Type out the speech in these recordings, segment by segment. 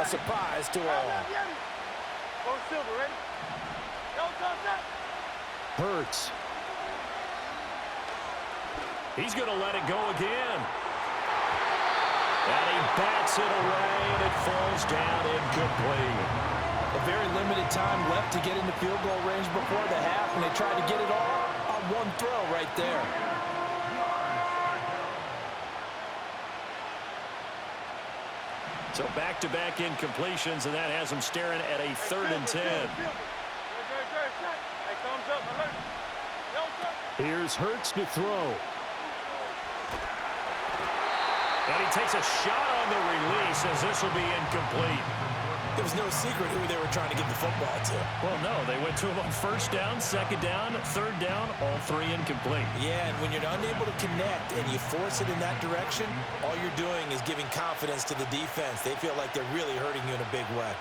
A surprise to all. Hurts. He's going to let it go again. And he bats it away, and it falls down incomplete. A very limited time left to get into field goal range before the half, and they tried to get it all on one throw right there. So back-to-back incompletions, and that has them staring at a 3rd and 10. Here's Hurts to throw. And he takes a shot on the release as this will be incomplete. There was no secret who they were trying to get the football to. Well, no, they went to him on 1st down, 2nd down, 3rd down, all 3 incomplete. Yeah, and when you're unable to connect and you force it in that direction, all you're doing is giving confidence to the defense. They feel like they're really hurting you in a big way.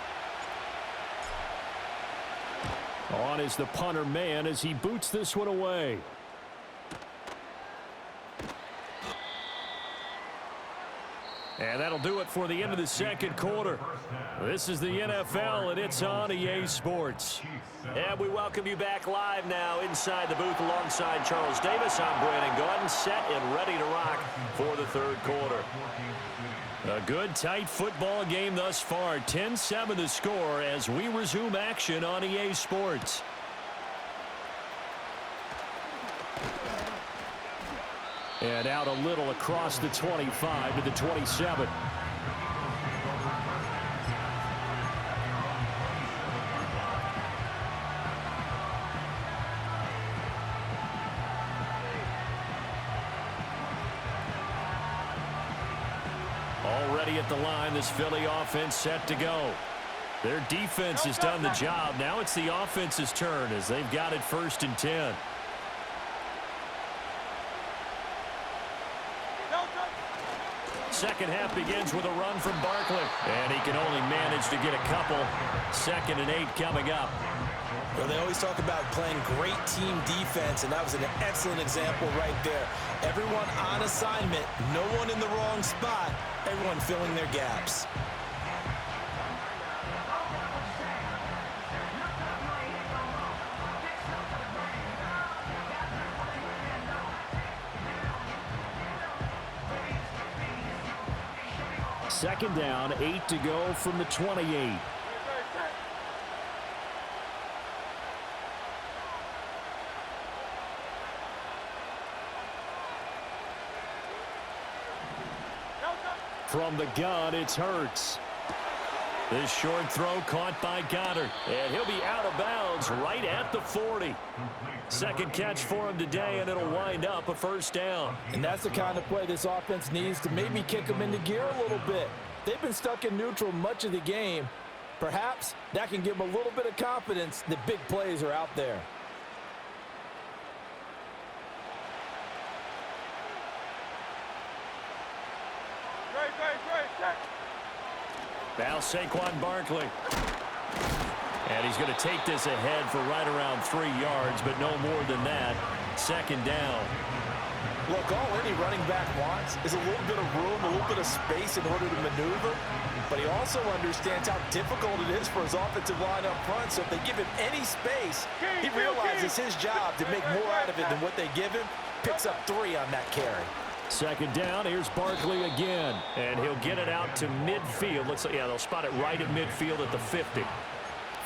On is the punter man as he boots this one away. And that'll do it for the end of the 2nd quarter. This is the NFL, and it's on EA Sports. And we welcome you back live now inside the booth alongside Charles Davis. I'm Brandon Gordon, set and ready to rock for the 3rd quarter. A good, tight football game thus far. 10-7 the score as we resume action on EA Sports. And out a little across the 25 to the 27. Already at the line, this Philly offense set to go. Their defense has done the job. Now it's the offense's turn as they've got it 1st and 10. Second half begins with a run from Barkley. And he can only manage to get a couple. 2nd and 8 coming up. Well, they always talk about playing great team defense, and that was an excellent example right there. Everyone on assignment, no one in the wrong spot, everyone filling their gaps. Second down, 8 to go from the 28. From the gun, it's Hurts. This short throw caught by Goddard. And he'll be out of bounds right at the 40. Second catch for him today, and it'll wind up a 1st down. And that's the kind of play this offense needs to maybe kick them into gear a little bit. They've been stuck in neutral much of the game. Perhaps that can give them a little bit of confidence that big plays are out there. Now Saquon Barkley. And he's going to take this ahead for right around 3 yards, but no more than that. 2nd down. Look, all any running back wants is a little bit of room, a little bit of space in order to maneuver. But he also understands how difficult it is for his offensive line up front. So if they give him any space, he realizes his job to make more out of it than what they give him. Picks up 3 on that carry. 2nd down, here's Barkley again. And he'll get it out to midfield. Looks like, yeah, they'll spot it right at midfield at the 50.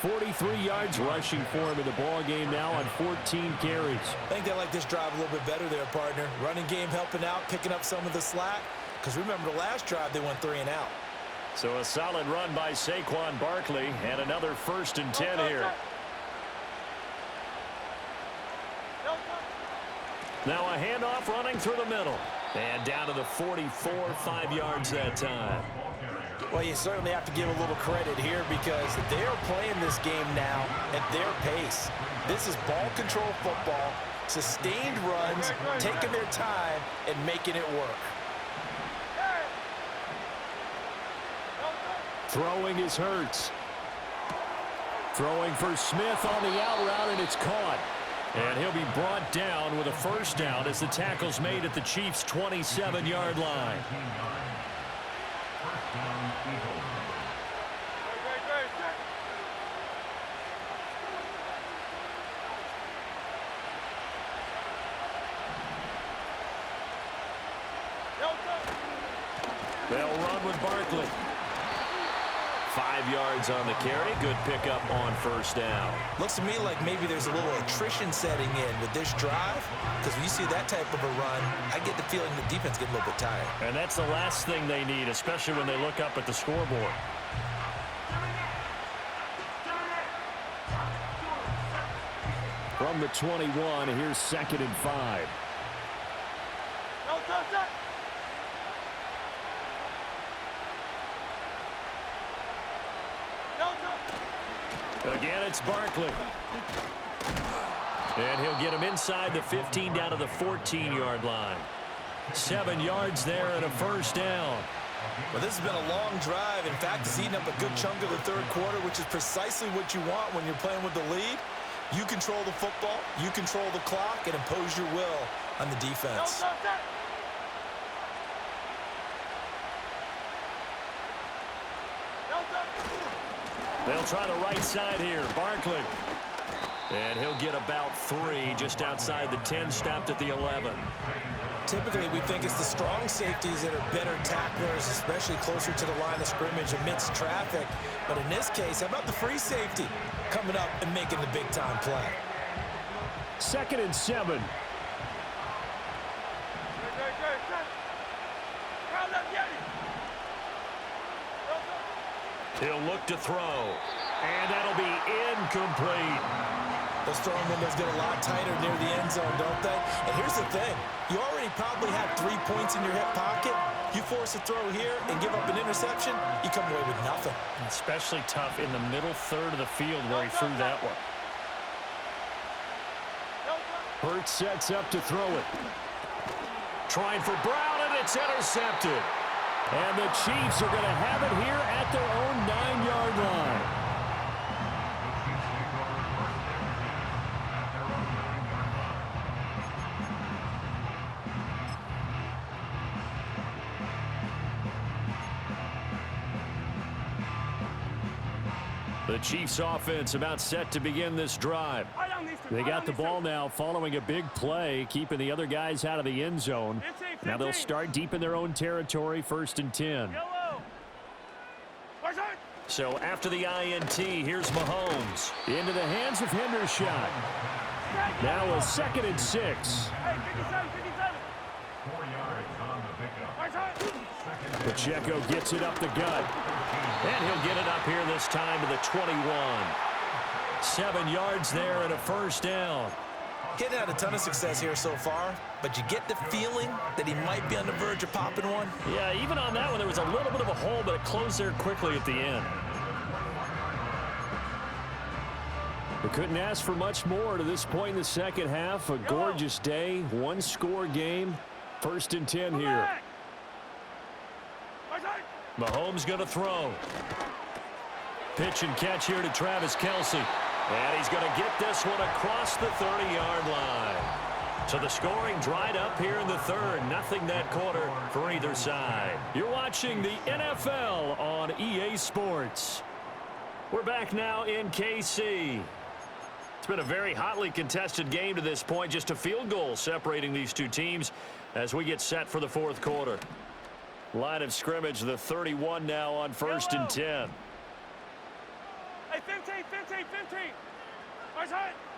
43 yards rushing for him in the ball game now on 14 carries. I think they like this drive a little bit better there, partner. Running game helping out, picking up some of the slack. Because remember, the last drive, they went 3 and out. So a solid run by Saquon Barkley, and another 1st and 10 here. Now a handoff running through the middle. And down to the 44, 5 yards that time. Well, you certainly have to give a little credit here because they are playing this game now at their pace. This is ball control football, sustained runs, taking their time, and making it work. Throwing is Hurts. Throwing for Smith on the out route, and it's caught. And he'll be brought down with a 1st down as the tackle's made at the Chiefs' 27-yard line. with Barkley. 5 yards on the carry. Good pickup on first down. Looks to me like maybe there's a little attrition setting in with this drive, because when you see that type of a run, I get the feeling the defense getting a little bit tired. And that's the last thing they need, especially when they look up at the scoreboard. From the 21, here's 2nd and 5. Again, it's Barkley. And he'll get him inside the 15 down to the 14-yard line. 7 yards there and a first down. Well, this has been a long drive. In fact, it's eaten up a good chunk of the third quarter, which is precisely what you want when you're playing with the lead. You control the football, you control the clock, and impose your will on the defense. They'll try the right side here. Barkley. And he'll get about 3 just outside the 10, stopped at the 11. Typically, we think it's the strong safeties that are better tacklers, especially closer to the line of scrimmage amidst traffic. But in this case, how about the free safety coming up and making the big-time play? 2nd and 7. He'll look to throw. And that'll be incomplete. Those throwing windows get a lot tighter near the end zone, don't they? And here's the thing. You already probably have 3 points in your hip pocket. You force a throw here and give up an interception, you come away with nothing. Especially tough in the middle third of the field where he threw that one. Hurts sets up to throw it. Trying for Brown, and it's intercepted. And the Chiefs are going to have it here at their own 9-yard line. The Chiefs offense about set to begin this drive. They got the ball now following a big play, keeping the other guys out of the end zone. Now they'll start deep in their own territory, 1st and 10. So after the INT, here's Mahomes. Into the hands of Hendershot. Now a 2nd and 6. Pacheco gets it up the gut. And he'll get it up here this time to the 21. 7 yards there and a first down. Getting had a ton of success here so far, but you get the feeling that he might be on the verge of popping one. Yeah, even on that one, there was a little bit of a hole, but it closed there quickly at the end. We couldn't ask for much more to this point in the second half. A gorgeous day, 1-score game. 1st and 10 here. Mahomes going to throw. Pitch and catch here to Travis Kelce. And he's going to get this one across the 30-yard line. So the scoring dried up here in the third. Nothing that quarter for either side. You're watching the NFL on EA Sports. We're back now in KC. It's been a very hotly contested game to this point. Just a field goal separating these two teams as we get set for the fourth quarter. Line of scrimmage, the 31 now on 1st and 10. Hey, 15.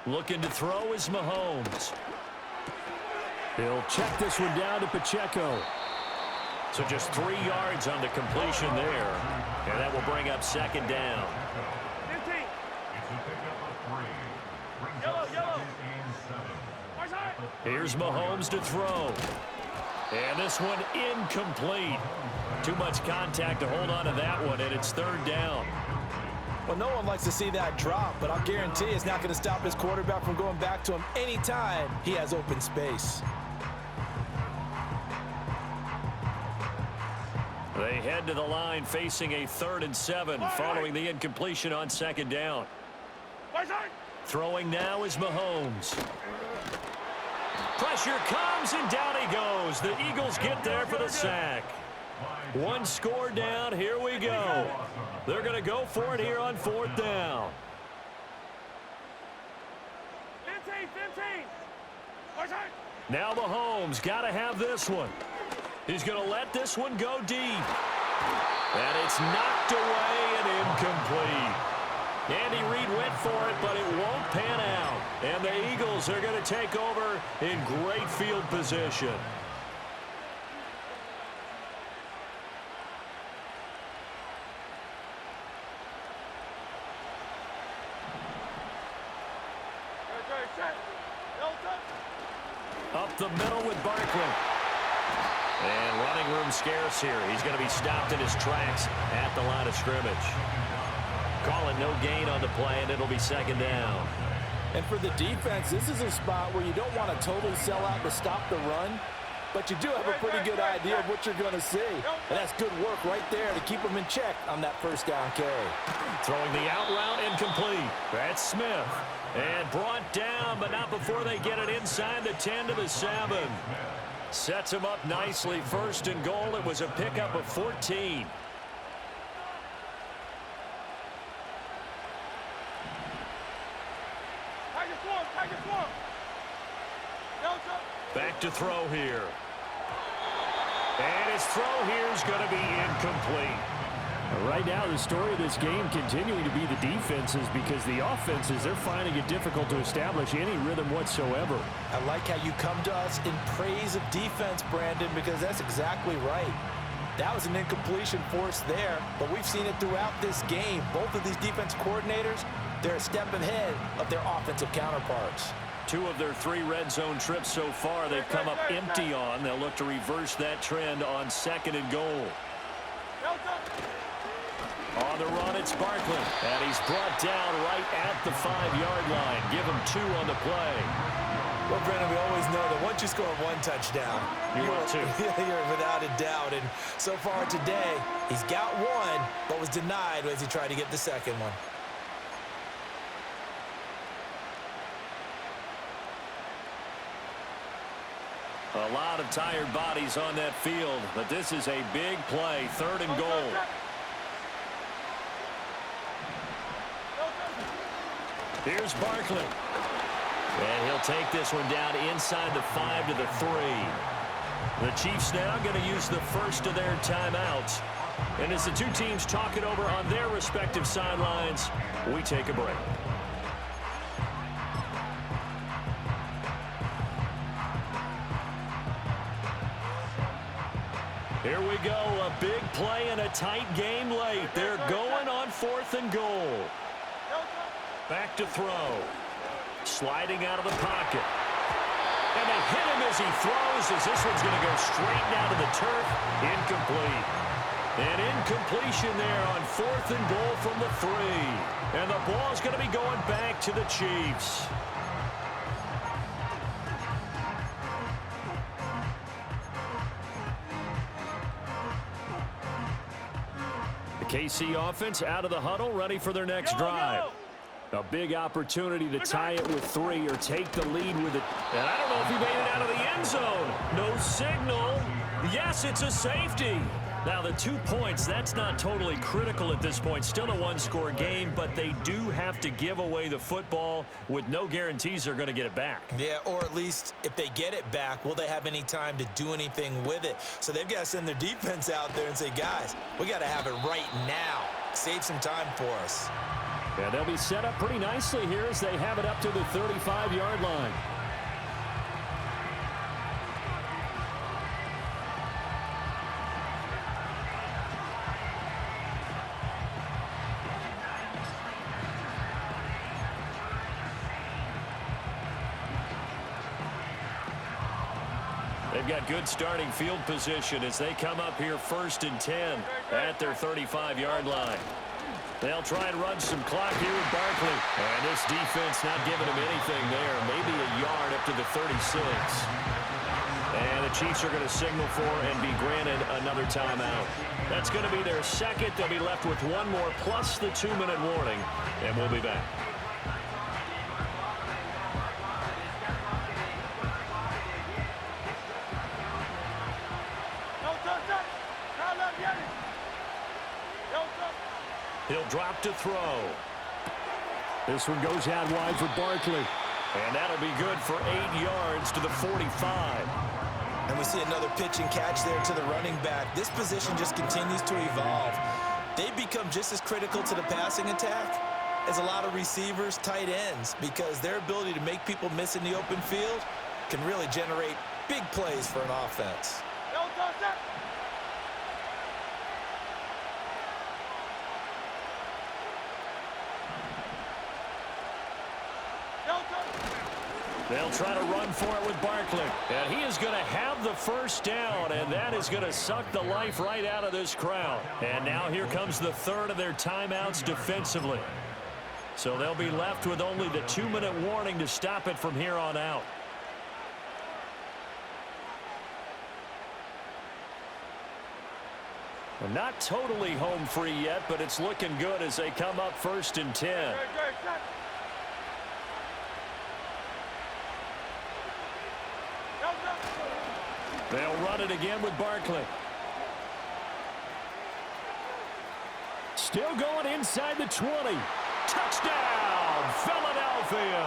Looking to throw is Mahomes. He'll check this one down to Pacheco. So just 3 yards on the completion there. And that will bring up 2nd down. 15. Yellow. Here's Mahomes to throw. And this one incomplete. Too much contact to hold on to that one, and it's 3rd down. Well, no one likes to see that drop, but I'll guarantee it's not going to stop his quarterback from going back to him anytime he has open space. They head to the line facing a 3rd and 7 following the incompletion on 2nd down. Throwing now is Mahomes. Pressure comes, and down he goes. The Eagles get there for the sack. 1 score down. Here we go. They're going to go for it here on 4th down. 15. Now Mahomes got to have this one. He's going to let this one go deep. And it's knocked away and incomplete. Andy Reid went for it, but it won't pan out. And the Eagles are going to take over in great field position. Up the middle with Barkley. And running room scarce here. He's going to be stopped in his tracks at the line of scrimmage. Call it no gain on the play, and it'll be second down. And for the defense, this is a spot where you don't want to totally sell out to stop the run, but you do have a pretty good idea of what you're going to see. And that's good work right there to keep them in check on that first down carry. Throwing the out route incomplete. That's Smith. And brought down, but not before they get it inside the 10 to the 7. Sets him up nicely. First and goal. It was a pickup of 14. Back to throw here. And his throw here is going to be incomplete. Right now, the story of this game continuing to be the defenses, because the offenses, they're finding it difficult to establish any rhythm whatsoever. I like how you come to us in praise of defense, Brandon, because that's exactly right. That was an incompletion forced there, but we've seen it throughout this game. Both of these defense coordinators, they're a step ahead of their offensive counterparts. 2 of their 3 red zone trips so far they've come up empty on. They'll look to reverse that trend on second and goal. On the run, it's Barkley. And he's brought down right at the 5-yard line. Give him 2 on the play. Well, Brandon, we always know that once you score 1 touchdown, you're without a doubt. And so far today, he's got 1, but was denied as he tried to get the second one. A lot of tired bodies on that field, but this is a big play. 3rd and goal. Here's Barkley. And he'll take this one down inside the 5 to the 3. The Chiefs now going to use the first of their timeouts. And as the 2 teams talk it over on their respective sidelines, we take a break. Here we go, a big play and a tight game late. They're going on 4th and goal. Back to throw. Sliding out of the pocket. And they hit him as he throws, as this one's going to go straight down to the turf. Incomplete. An incompletion there on 4th and goal from the 3. And the ball's going to be going back to the Chiefs. KC offense out of the huddle, ready for their next drive. A big opportunity to tie it with 3 or take the lead with it. And I don't know if he made it out of the end zone. No signal. Yes, it's a safety. Now, the 2 points, that's not totally critical at this point. Still a 1-score game, but they do have to give away the football with no guarantees they're going to get it back. Yeah, or at least if they get it back, will they have any time to do anything with it? So they've got to send their defense out there and say, guys, we got to have it right now. Save some time for us. Yeah, they'll be set up pretty nicely here as they have it up to the 35-yard line. They've got good starting field position as they come up here 1st and 10 at their 35-yard line. They'll try and run some clock here with Barkley. And this defense not giving him anything there. Maybe a yard up to the 36. And the Chiefs are going to signal for and be granted another timeout. That's going to be their second. They'll be left with 1 more plus the 2-minute warning. And we'll be back. He'll drop to throw. This one goes out wide for Barkley. And that'll be good for 8 yards to the 45. And we see another pitch and catch there to the running back. This position just continues to evolve. They become just as critical to the passing attack as a lot of receivers, tight ends, because their ability to make people miss in the open field can really generate big plays for an offense. They'll try to run for it with Barkley. And he is going to have the first down, and that is going to suck the life right out of this crowd. And now here comes the third of their timeouts defensively. So they'll be left with only the 2-minute warning to stop it from here on out. Well, not totally home free yet, but it's looking good as they come up 1st and 10. They'll run it again with Barkley. Still going inside the 20. Touchdown, Philadelphia.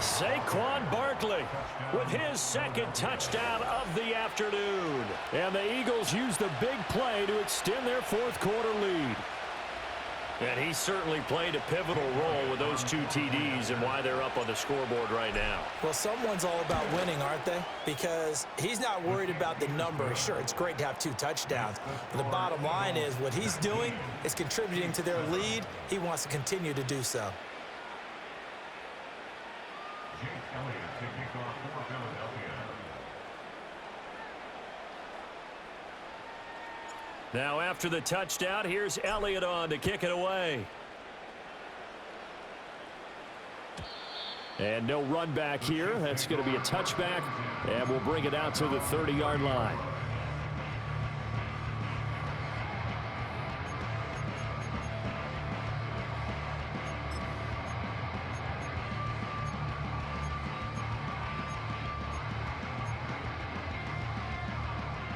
Saquon Barkley with his second touchdown of the afternoon. And the Eagles use the big play to extend their fourth quarter lead. And he certainly played a pivotal role with those 2 TDs and why they're up on the scoreboard right now. Well, someone's all about winning, aren't they? Because he's not worried about the number. Sure, it's great to have 2 touchdowns. But the bottom line is what he's doing is contributing to their lead. He wants to continue to do so. Now after the touchdown, here's Elliott on to kick it away. And no run back here. That's going to be a touchback, and we'll bring it out to the 30-yard line.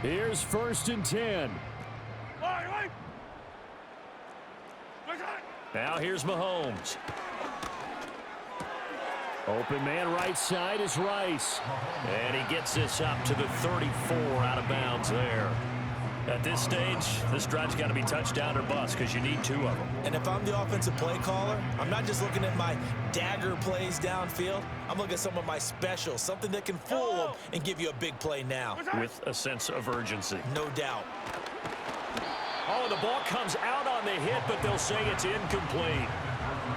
Here's 1st and 10. Now here's Mahomes. Open man right side is Rice. And he gets this up to the 34 out of bounds there. At this stage, this drive's got to be touchdown or bust because you need 2 of them. And if I'm the offensive play caller, I'm not just looking at my dagger plays downfield. I'm looking at some of my specials, something that can fool them and give you a big play now. With a sense of urgency. No doubt. Oh, the ball comes out on the hit, but they'll say it's incomplete.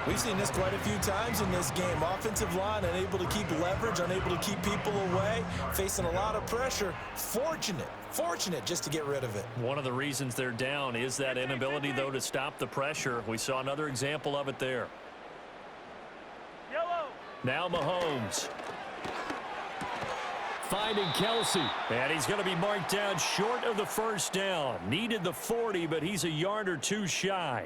We've seen this quite a few times in this game. Offensive line unable to keep leverage, unable to keep people away, facing a lot of pressure. Fortunate just to get rid of it. One of the reasons they're down is that inability, though, to stop the pressure. We saw another example of it there. Yellow. Now Mahomes. Finding Kelsey. And he's going to be marked down short of the first down. Needed the 40, but he's a yard or 2 shy.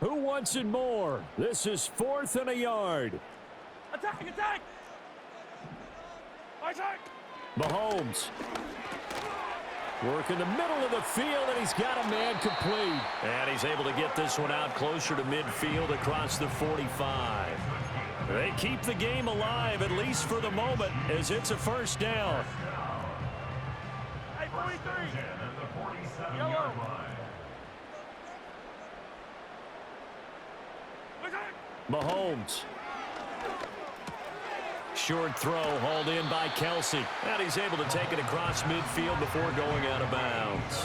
Who wants it more? This is 4th and a yard. Attack! Attack! Mahomes. Work in the middle of the field, and he's got a man complete. And he's able to get this one out closer to midfield across the 45. They keep the game alive, at least for the moment, as it's a first down. Hey, 43. Yellow. Mahomes. Short throw hauled in by Kelsey. And he's able to take it across midfield before going out of bounds.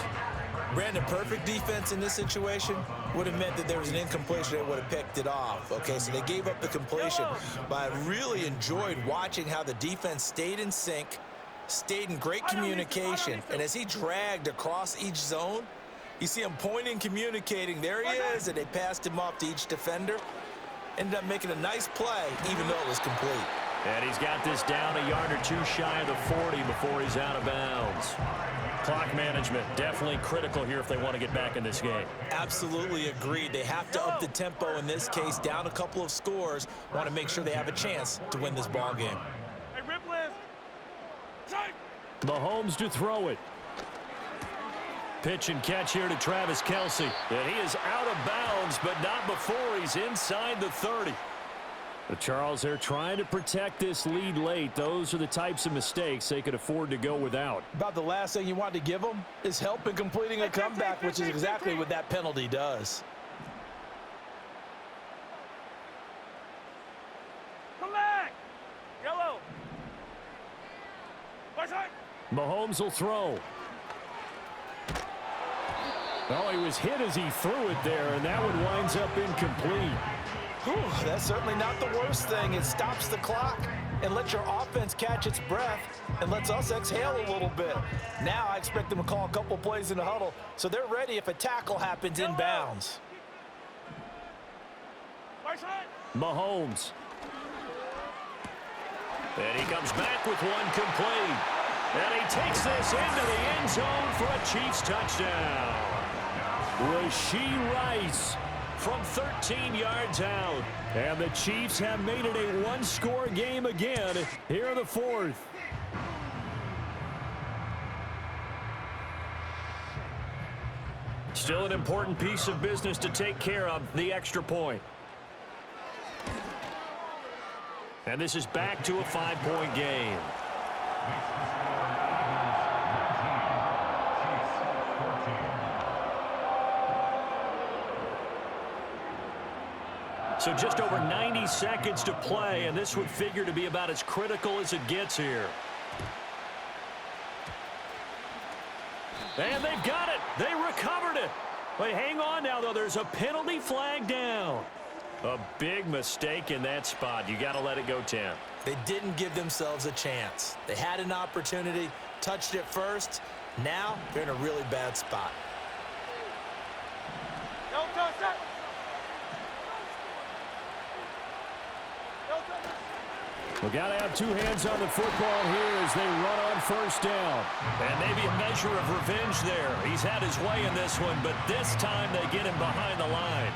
Brandon, perfect defense in this situation would have meant that there was an incompletion that would have picked it off. Okay, so they gave up the completion. But I really enjoyed watching how the defense stayed in sync, stayed in great communication. And as he dragged across each zone, you see him pointing, communicating. There he is, and they passed him off to each defender. Ended up making a nice play, even though it was complete. And he's got this down a yard or 2 shy of the 40 before he's out of bounds. Clock management, definitely critical here if they want to get back in this game. Absolutely agreed. They have to up the tempo in this case, down a couple of scores. Want to make sure they have a chance to win this ball game. Hey, rip list. Mahomes to throw it. Pitch and catch here to Travis Kelce. And he is out of bounds, but not before he's inside the 30. Charles, they're trying to protect this lead late. Those are the types of mistakes they could afford to go without. About the last thing you want to give them is help in completing a comeback, which is exactly what that penalty does. Come back. Yellow. Mahomes will throw. Oh, he was hit as he threw it there, and that one winds up incomplete. Whew, that's certainly not the worst thing. It stops the clock and lets your offense catch its breath and lets us exhale a little bit. Now I expect them to call a couple plays in the huddle so they're ready if a tackle happens inbounds. Mahomes. And he comes back with one complete. And he takes this into the end zone for a Chiefs touchdown. Rashee Rice from 13 yards out. And the Chiefs have made it a one-score game again here in the fourth. Still an important piece of business to take care of, the extra point. And this is back to a 5-point game. So just over 90 seconds to play, and this would figure to be about as critical as it gets here. And they've got it. They recovered it. But hang on now, though. There's a penalty flag down. A big mistake in that spot. You got to let it go 10. They didn't give themselves a chance. They had an opportunity, touched it first. Now they're in a really bad spot. We got to have two hands on the football here as they run on first down. And maybe a measure of revenge there. He's had his way in this one, but this time they get him behind the line.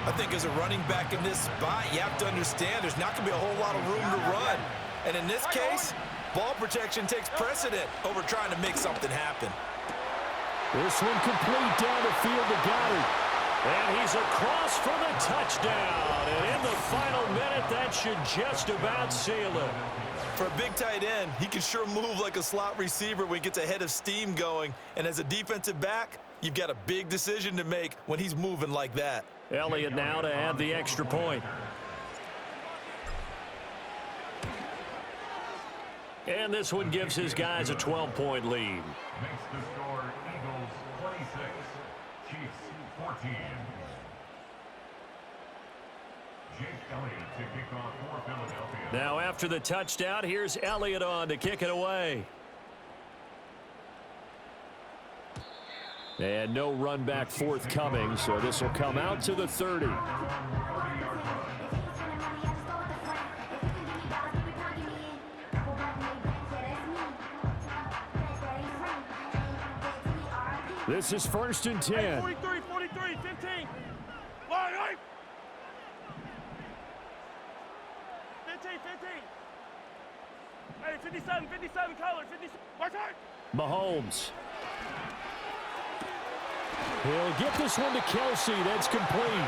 I think as a running back in this spot, you have to understand there's not going to be a whole lot of room to run. And in this case, ball protection takes precedent over trying to make something happen. This one complete down the field to Goddard. And he's across for the touchdown. And in the final minute, that should just about seal it. For a big tight end, he can sure move like a slot receiver when he gets a head of steam going. And as a defensive back, you've got a big decision to make when he's moving like that. Elliott now to add the extra point. And this one gives his guys a 12-point lead. Makes the score Eagles 26, Chiefs 14. Jake Elliott to kick off for Philadelphia. Now after the touchdown, here's Elliott on to kick it away. And no run back forthcoming, so this will come out to the 30. This is 1st and 10. 43, 43, 15. Line, right. 15, 15. Hey, 57, 57, color, 57. March hard. Mahomes. He'll get this one to Kelce. That's complete.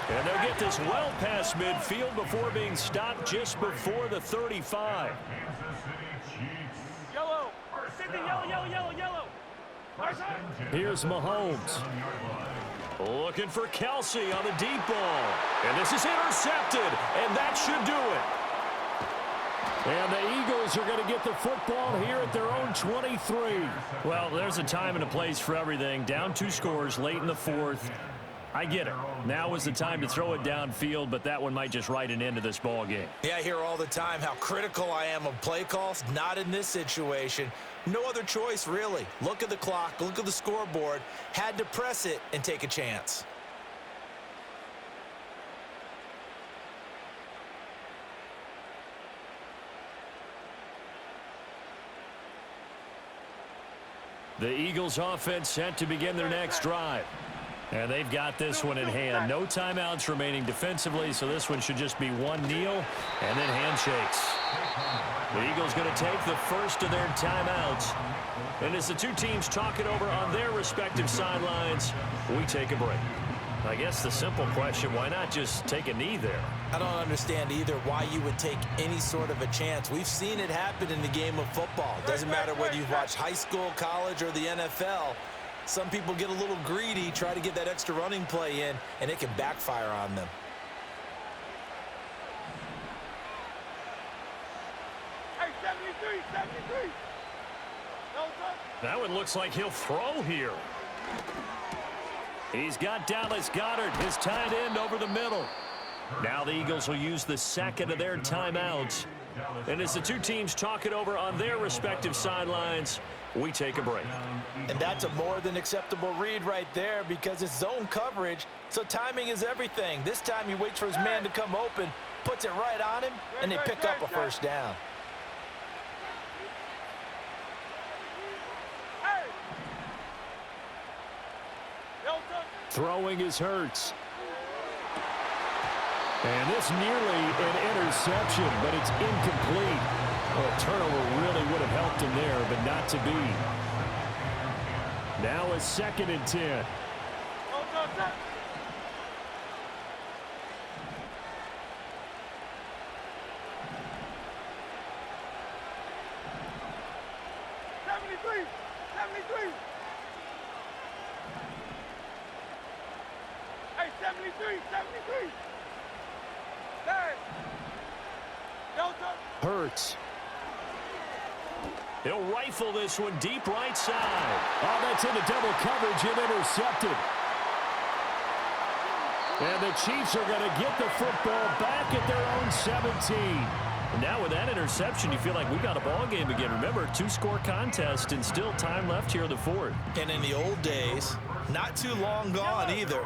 And they'll get this well past midfield before being stopped just before the 35. Kansas City Chiefs. Yellow. 50, yellow, yellow, yellow, yellow. March hard. Here's Mahomes. Looking for Kelce on the deep ball. And this is intercepted. And that should do it. And the Eagles are going to get the football here at their own 23. Well, there's a time and a place for everything. Down 2 scores late in the fourth. I get it. Now is the time to throw it downfield, but that one might just write an end to this ball game. Yeah, I hear all the time how critical I am of play calls. Not in this situation. No other choice, really. Look at the clock, look at the scoreboard. Had to press it and take a chance. The Eagles offense set to begin their next drive. And they've got this one in hand. No timeouts remaining defensively, so this one should just be one kneel and then handshakes. The Eagles going to take the first of their timeouts. And as the two teams talk it over on their respective sidelines, we take a break. I guess the simple question, why not just take a knee there? I don't understand either why you would take any sort of a chance. We've seen it happen in the game of football. Doesn't matter whether you've watched high school, college, or the NFL. Some people get a little greedy, try to get that extra running play in, and it can backfire on them. Hey, 73, 73. That one looks like he'll throw here. He's got Dallas Goedert, his tight end, over the middle. Now the Eagles will use the second of their timeouts. And as the two teams talk it over on their respective sidelines, we take a break. And that's a more than acceptable read right there because it's zone coverage, so timing is everything. This time he waits for his man to come open, puts it right on him, and they pick up a first down. Throwing is Hurts. And this nearly an interception, but it's incomplete. Well, a turnover really would have helped him there, but not to be. Now a 2nd and 10. Hey, 73, 73. Hurts. He'll rifle this one deep right side. Oh, that's into double coverage and intercepted. And the Chiefs are going to get the football back at their own 17. And now with that interception, you feel like we got a ball game again. Remember, 2-score contest and still time left here in the fourth. And in the old days, not too long gone either.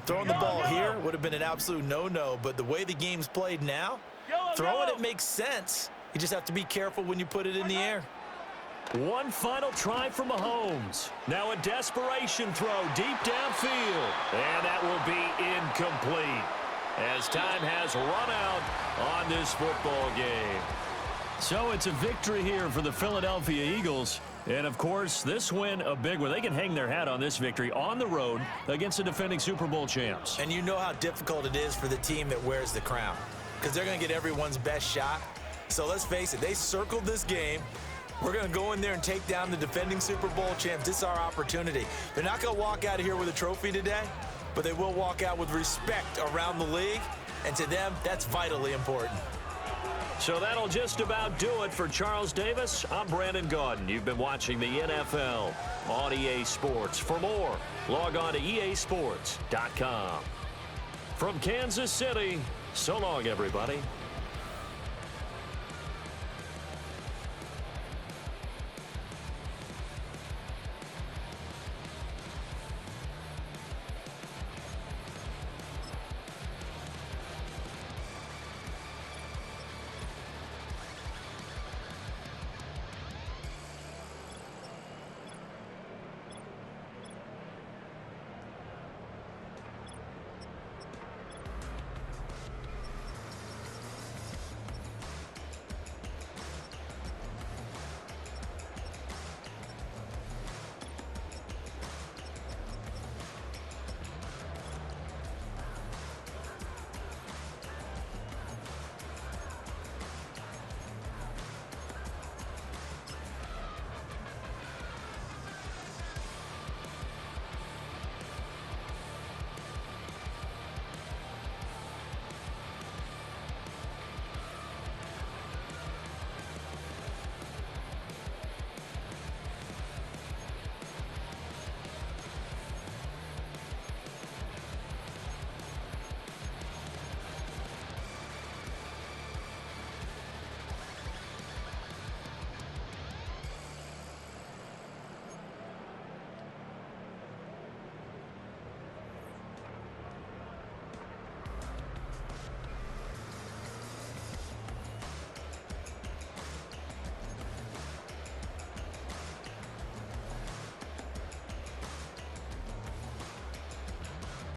Throwing the ball here would have been an absolute no-no, but the way the game's played now, throwing it makes sense. You just have to be careful when you put it in the air. One final try from Mahomes. Now a desperation throw deep downfield. And that will be incomplete as time has run out on this football game. So it's a victory here for the Philadelphia Eagles. And, of course, this win, a big one. They can hang their hat on this victory on the road against the defending Super Bowl champs. And you know how difficult it is for the team that wears the crown because they're going to get everyone's best shot. So let's face it, they circled this game. We're going to go in there and take down the defending Super Bowl champs. This is our opportunity. They're not going to walk out of here with a trophy today, but they will walk out with respect around the league. And to them, that's vitally important. So that'll just about do it for Charles Davis. I'm Brandon Gaudin. You've been watching the NFL on EA Sports. For more, log on to easports.com. From Kansas City, so long, everybody.